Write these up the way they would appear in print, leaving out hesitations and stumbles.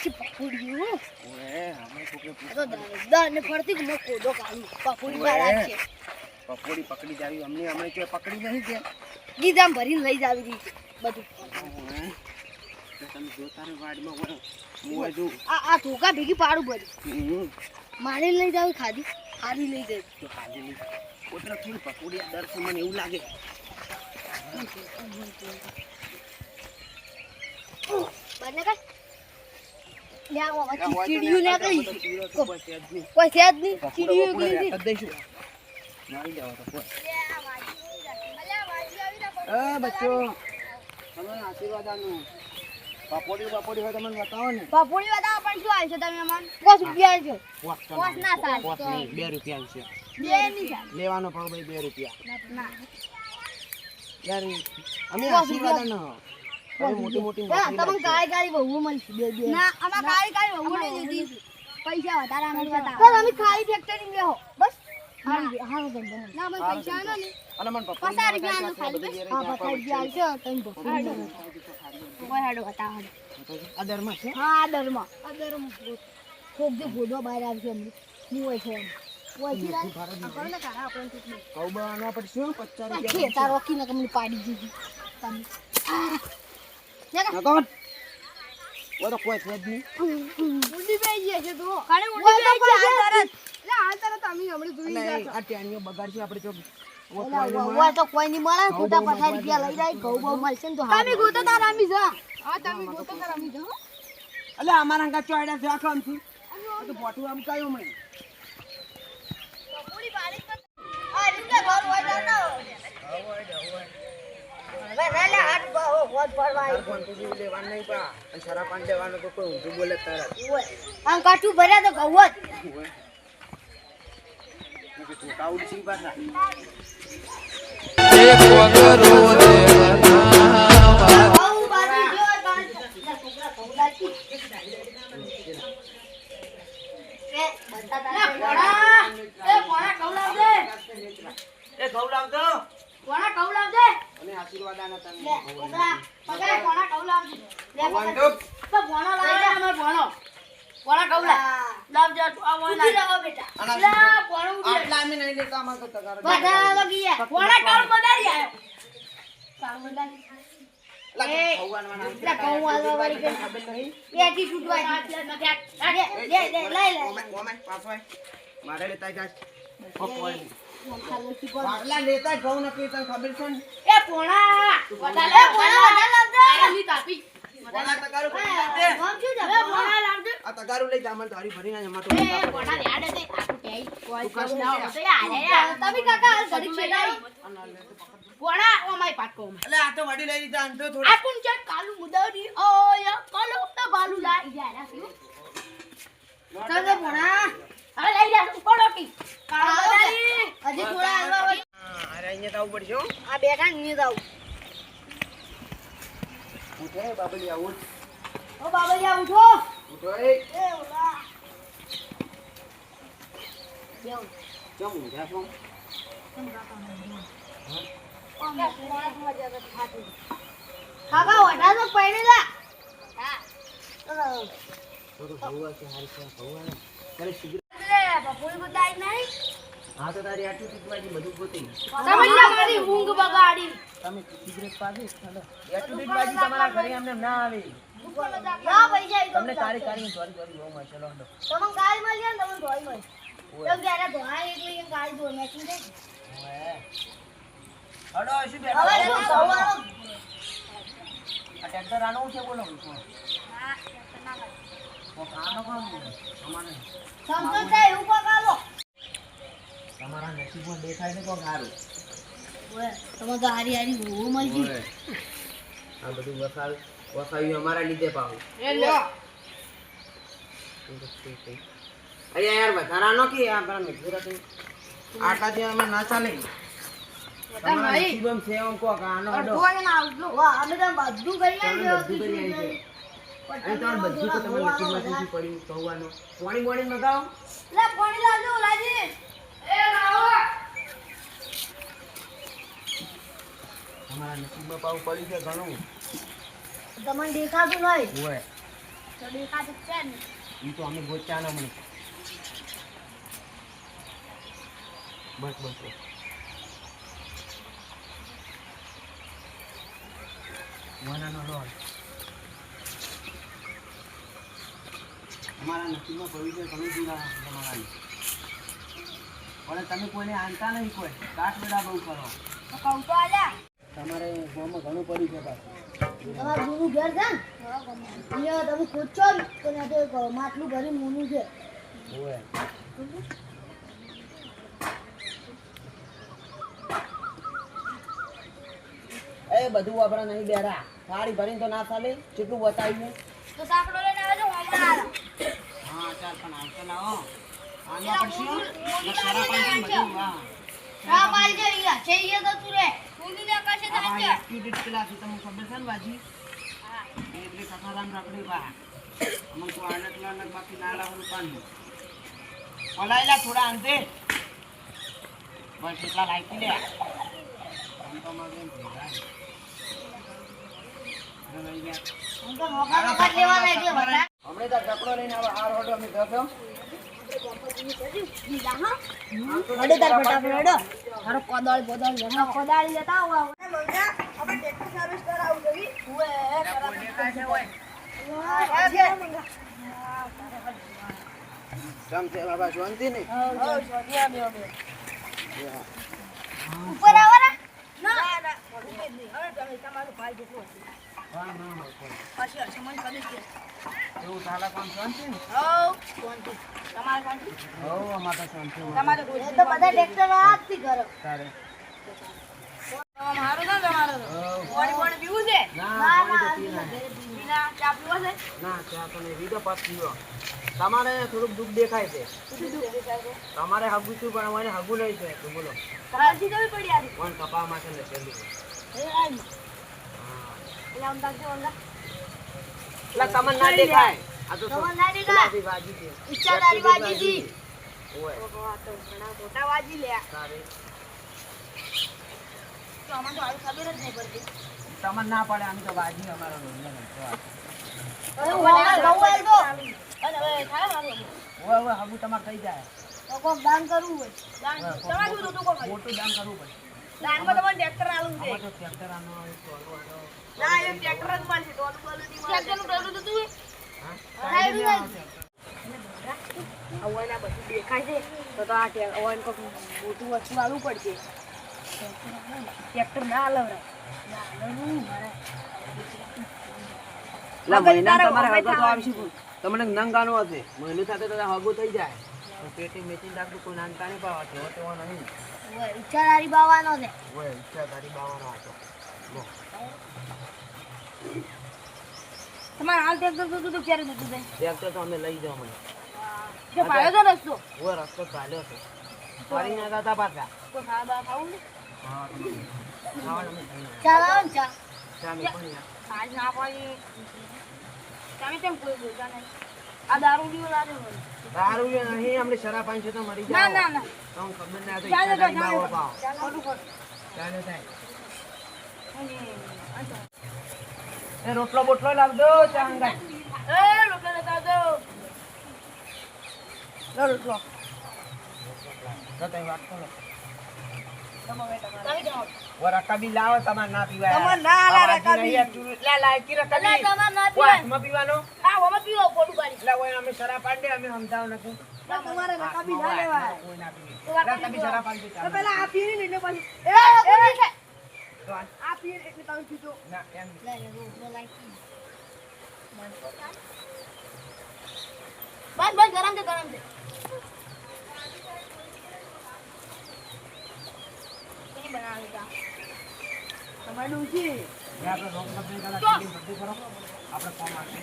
કે પકોડીઓ ઓએ અમે કોકે તો દાને ફરતી કે મો કોદો કાઢું પકોડી બારા છે પકોડી પકડી જાવી અમને કે પકડી નહીં કે ગીધામ ભરીને લઈ જાવી દી બધું તમે જોતા રે વાડમાં ઓય હું જો આ ધોકા ભેગી પાડું બધું મારે લઈ જાવ ખાધી ખાધી લઈ જાય તો ખાધી નહીં ઓતરા થોડી પકોડી આ દર મને એવું લાગે બને કઈ લ્યા ચીડીયું લે કઈ કોઈ છે જ નહીં ચીડીયું ગઈ દઈશું મારી જાવ તો એ બચ્ચો તમને આશીર્વાદ આનું પકોડી હોય તમને બતાવો ને પકોડી બતાવો પણ શું આવશે તમે મન 5 રૂપિયા છે 5 ના સાલ 2 રૂપિયા છે બે ની સાલ લેવાનો ભાવ ભાઈ 2 રૂપિયા ના યાર અમે આશીર્વાદ આનો મોટી મોટી તમને કાળી બહુ મળશે બે ના આમાં કાળી બહુ નહીં દીધી પૈસા વધારે અમે બતાવો તો અમે ખાલી ફેક્ટરી લેહો બસ હા ધંધો ના મને પૈસા આનો ને અને મન પપ્પા 50 રૂપિયા આનો ખાલી હા 50 રૂપિયા આવશે તઈ કોઈ હાડો બતાવો આ દરમાં છે હા આ દરમાં ખોક દે ગોડો બહાર આવશે અમને હું હોય છે ઓછી રાત આપણને કારા આપણે કેટલું કૌબા આના પર શું 50 રૂપિયા ખેતા રોકીને કમની પાડી દીધી તમે નકોન ઓ તો કોઈ છે જ નહીં ઉડી બેઈ છે તો કાણે ઉડી બેઈ છે આ તરત આ તરત અમે હમણે જોઈ ગયા આ ટેણીઓ બગાડશે આપણે તો ઓય તો કોઈ ની મળે ખોટા 50 રૂપિયા લઈ જાય ઘઉં બહુ મળશે ને તો તમે ગોતો તાર આમી જા હા તમે ગોતો તાર આમી જા અલે અમારા અંગા ચોયડા છે આખો આમથી તો બોટું આમ કાયો મને પૂરી બારી આ રીતે ઘર હોય ના હવે રેલે હાથ બહુ હોત ભરવાય કોણ તું લેવાનું નહીં પા અને સારા પાન લેવાનો તો કોઈ ઊંધું બોલે તારા ઓય આમ કાઠું ભર્યા તો ઘઉં જ કે તું કાઉડ સી પાછા એક વગરો દેવના ઘઉં બારી જો પાંચ છોકરા ઘઉં લાગી એ બતા તારે પોણા ઘઉં લાવજે એ ઘઉં લાવજો પોણા ઘઉં લાવજે અને આશીર્વાદ આના તને છોકરા પગાર પોણા ઘઉં લાવજે ભગવાન તો તો પોણા લાવજે અમાર પોણા ઘઉં લાવજે આ વોના લાવો બેટા લા પોણું આટલા અમે નહીં લેતા અમાર તો તગાર બધા લગી ગયા પોણા ઘઉં બનારી આયો કામ બનારી ભગવાન વાળા લા ઘઉં આલવા વાળી કે ખબર નહીં બેટી છૂટવા લે લઈ ઓમે પાછો મારે લેતા જા પકોડી લે પાટલા લેતા ઘઉં ન પીતા ખબર છે ને એ પોણા બધા લાવજે ની તાપી પોણા તગારું કરી દે નામ શું છે પોણા લાવજે આ તગારું લઈ જા મને તારી ભરીને અમાર તો એ પોણા યાદ દે આટું કે કોઈ કશ ના હોય તો યાર તમે કાકા હાલ ઘડી છેડાઈ પોણા ઓ માય પાટકો એટલે આ તો વડી લઈ લીધા અંતો થોડા આ કોણ છે કાલુ મુદરી ઓય કાલુ તો બાલુ લા યાર તમે પોણા હવે લઈ જા કોડોટી કાળાની હજી થોડા હાલવા હોય અરે અહીંયા તો આવું પડશે હો આ બેઠા ની જાવ ઉઠે બાબલી આવું ઓ બાબા ઉઠો ઉઠો એ ઓલા બેવ કેમ ઊંઘ્યા છો કાકા વડા તો પડેલા હા તો ભગવા છે હારી છે ભગવા તારે સિગરેટ લે બપોરે બતાઈ નહીં હા તો તારી આટલી ટીકવાજી બધું ગોતી તમે મારી ઊંઘ બગાડી તમે સિગરેટ પાડી ચાલો આટલી ટીકવાજી તમારા ઘરે અમને ના આવે ના પૈસા ઈ તમને તારી તારી જોરી હો માં ચલો હડો તમને ગાય મળી ને તમને ધોઈ મળી તમે જ્યારે ધોયા એટલે એમ ગાય ધો મેચિંગ થઈ હડો શું બે હવે શું સવારો આ ટ્રેક્ટર આનો છે બોલો ઓ કાનો કોણ અમારે સમજો થાય એવું પકાવો તમારા નસીબમાં દેખાય ને કોણ સારું ઓય તમે તો હારી હારી બહુ મળી આ બધું વસાવ્યું અમારા લીધે પાવું એ લ્યો અરે યાર વધારાનો કે આ બરા મજૂરા આટલાથી અમે ના ચાલે તમારા નસીબમ છે એમ કો કાનો હડો વાહ અમે તો બધું કરી આવ્યો બધું કરી આવી છે અને તમારે બધું તો તમારા નસીબમાં શું પડ્યું કહેવાનું પાણી બોણી મગાવો લે પાણી લાવજો રાજી એ લાવો તમારા નસીબમાં પાવું પડ્યું છે ઘણું તમને દેખાતું નહીં ઓય તો દેખાતું જ છે ને. ઈ તો અમે ગોચ્યા ના મને. બસ બસ બસ. વાનાનો રોડ. અમારા નસીબમાં પડ્યું છે તમે જીવા તમારા. પણ તમે કોઈને આનતા નહીં કોઈ. કાટ બેડા બહુ કરો. તો કહું તો આલ્યા. તમારે ગામમાં ઘણું પડ્યું છે પાછું. તમારું જૂનું ઘર છે ને? અહીંયા તમે ખોદશો ને તો ત્યાં તો એક માટલું ભરીને મૂનું છે. ઓય. એ બધું આપણા નહીં બેરા. થાળી ભરીને તો ના ચાલે. કેટલું બતાવ્યું? તો સાંકડો લઈને આવે છે હમણાં આલો. હા ચાલ પણ આવતો લાવો. આનો પડશે ને સારા પાણી બધું હા. હા પાડી દે ઈયા છે ઈએ તો તું રે ઊંધી ને કશે આ થાય છે. એક્ટિવિટી પેલા છે તમને ખબર છે ને બાજી? હા એટલે સખારામ રખડી બા. અમન તો આનટલા ને બાકી ના લાવવાનું પાણી. ઓલાયલા થોડા અંતે. બસ એટલા લાઈકી લે. આમ તો મારે એમ ભેગા. હું તો મોકા મોકા લેવાના એટલે બતા. હમણે તો કપડો લઈને આવો હાર હોડો અમે ગયો. અડે તાર ફટાફટ અડો. મારો કોદાળી બોદાળી લેવા કોદાળી લેતા આવો. આપણે ટ્રેક્ટર સર્વિસ કરાવું જોઈએ. ઓએ કેમ છે બાબા શાંતિ ને? ઉપર આવો ને? ના ના હવે તમે તમારું ભાઈ જેટલું હશે. હા ના પછી હશે મને ખબર છે. એવું ચાલે કોણ શાંતિ ને? હો શાંતિ. તમારે શાંતિ? હો અમાર તો શાંતિ. તમારે એ તો બધા ટ્રેક્ટર હાથથી કરો. તારે મારું ના તમારો તો. પાણી પાણી પીવું છે? ના પાણી તો પી ના. બીના ચા પીવો છે? ના ચા તો નહીં રીતો પાસ પીવો. તમારે થોડુંક દુઃખ દેખાય છે. તમારે હગું છું પણ મને હગું નહીં છે તો બોલો. કાળજી કેવી પડી આજી? કોણ કપા માં છે ને પેલું. એ આઈ. એલા ઉંડા કે ઉંડા. એટલે તમને ના દેખાય. આ તો તમને ના દેખાય? પેલાથી વાજી છે. ઈચ્છાદારી વાજી જી. ઓય ઓહો તો ઘણા મોટા વાજી લે. તારે તો અમને તો આવી ખબર જ નહીં પડતી. તમને ના પડે આમ તો વાજી અમારો રોજ અરે ઓલા ગૌવાલ તો. અને હવે થાય મારું. ઓય ઓય હગું તમારે થઈ જાય. તો કોક દાન કરવું હોય. દાન તમારે શું તો કોક મોટું દાન કરવું પડે. દાનમાં તમને ટ્રેક્ટર આલું છે. આમાં તો ટ્રેક્ટર આનો ટોલો આનો. ના એ ટ્રેક્ટર જ મળશે તો બોલું નહીં મળે. ટ્રેક્ટરનું ડરું તો તું. હા સાઈડ સાઈડ સાઈડ. લેવાનો છે. અવાના બધું દેખાય છે તો તો આ અવાન કોક મોટું વસ્તુ આલવું પડશે. ટ્રેક્ટર ના લવરાય. ના લવરું મારે. એટલે મહિના તમારે હગો તો આવશે પણ તમને નંગાનો હશે મહિનું સાથે તો હગો થઈ જાય તો પેટી મેચિંગ રાખતું કોઈ નાનતા નહીં પાવા તેવો તેવો નહીં ઓય ઈચ્છાદારી બાવાનો છે. ઓય ઈચ્છા તારી બાવાનો હતો લો તમારે હાલ ટ્રેક્ટર તો ક્યારે જતું છે? ટ્રેક્ટર તો અમે લઈ જાવ મને જે ભાડો તો રસ્તો ઓય રસ્તો ચાલ્યો છે ફરી ના જતા પાછા તો ખાવા ખાવું ને હા ખાવાનું અમે ખાઈ ચાલ આવો ને ચા. ચા મેં પણ આજ ના પાડી તમે કેમ કોઈ બોલતા નહીં? આ દારૂ પીવો લાગે મને. દારૂ જે નહીં આપણે શરાબ પાણી છે તો મરી ના જાવ ના ના તો હું ખબર ના તો ચાલો ઈચ્છા તારી બાવો પાવ ખોટું ખોટું. ચાલે થાય અને અચ્છા. એ રોટલો બોટલો લાવજો ચા હંગાઈ એ રોટલો લેતા આવજો. લો રોટલો. તો તઈ વાત કરો તમે જાઓ. ઓ રકાબી લાવો તમારે ના પીવાય તમારે ના લા રકાબી. લે લાયકી રકાબી અલા તમારે ના ઓ પીવાય. હાથમાં પીવાનો હા ઓમાં પીવો ખોટું પાડી. એટલે ઓય અમે શરાબ પાડે અમે સમજાવ નથી ના તમારે રકાબી ના લેવાય. કોઈ ના પીવે તો રકાબી રકાબી શરાબ પાડે તો પેલા આ પીને એટલે પછી એ તો આ પીને એટલે તમે પીધો. ના એમ લે લે રોટલો લાગી. બસ બસ ગરમ છે ગરમ છે. કેની બનાવી તા? તમારે ડૂસી. એ આપણે રોક નથી કરા ચીલી બધું કરો આપણે કોમ આપે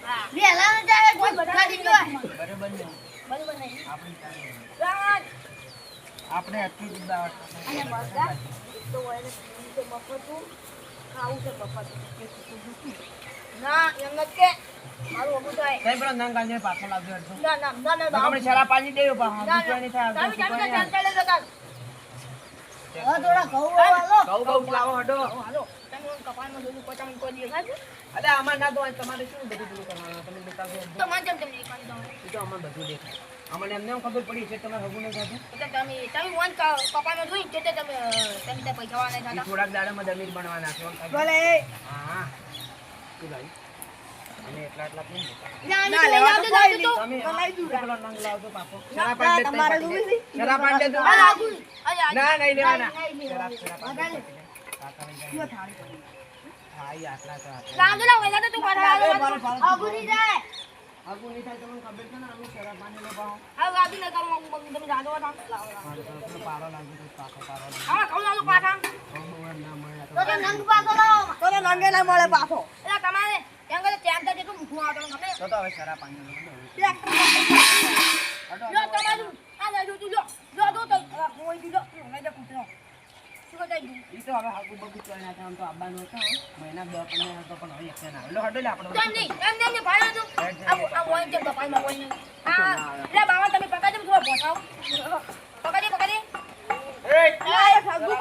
હા લે લાવ જાય કોઈ બગાડી ગયો. બરાબર ને બરાબર નહીં. આપણી ચાલે રાત આપણે આટલી દીધા અને મરદા તો હોય ને તો મફતું ખાવું છે મફત. ના એમ નથી કે મારું અમુક થાય. કઈ પેલો નંગ કાંજે પાછો લાવજો અડધો ના ના ના ના આપણે શરાબ પાણી દેવું પણ ના, બીજો નહીં થાય ના અડધો તમે શીખવાય ચાલતા લેતા હતા. હવે થોડા ઘઉં વાલો ઘઉં લાવો હડો. હાલો તમે ઓમ કપાળમાં જોયું પચામણ કોઈ દિવસ હાજુ અલે આમાં ના તો તમારે શું બધું પેલું કરવાનું તમે બતાવજો. તો મને જેમ તેમ નહીં દો એ તો અમને બધું દેખાય. અમને એમને એમ ખબર પડી છે કે તમારે હગું નહીં ખાધું. એટલે તમે ઓન કપાળમાં જોઈ તે તમે ત્યાં પૈસા વાળા એ નહીં થોડાક દાડામાં દમીર બનવાના છે. ભલે હા શું ભાઈ અને એટલા કેમ દેખાય? ના લેવા તો જાય તો તમે પેલો નંગ લાવજો પાપો. ના, શરાબ પાડી દે, તમારે જોવી છે? શરાબ પાડી દે તું. આ આગુ અરે ના નહીં લેવાના. નહીં શરાબ લેવા. શરાબ પાડી દે. કાકા લઈ જાય. હા, ઈ આટલા તો આટલા. રાંધો લા વેલા તો તું પાછા અગુની જાય હગું નહીં થાય તમને ખબર છે ને અમે શરાબ પાણી લે પાઉં. આ રાંધી ન કરું તમે રાંધો લાવો મારે તો પેલો પારો લાગી તો પાકો પારો લાગી. આ કહું લાલો પાછા બહુ વાર ના મળે તો તો નંગ પાકો લાવો તો નંગે ના મળે પાછો એટલે તમારે એમ કરે ત્યાં તો જેટલું મૂકવું આવતું ખબર તો હવે શરાબ પાણી લે. લો તમારું આ લેજો તું લો તો કોઈ દીધો નહીં દે પૂછો શું કહી દઉં ઈ તો હવે હગું બગું ચોઈ નાખે આમ તો આવવાનું હતું. મહિના 10-15 હતો પણ હવે એક ના આવે. લો હડો લે આપણે. કેમ નહીં એમ ને ભાઈ તું આ વોઈન કેમ કપાઈમાં વોઈન આ એટલે બાવા તમે પકાડી થોડો પહોંચાવો પકાડી એ આ સગુ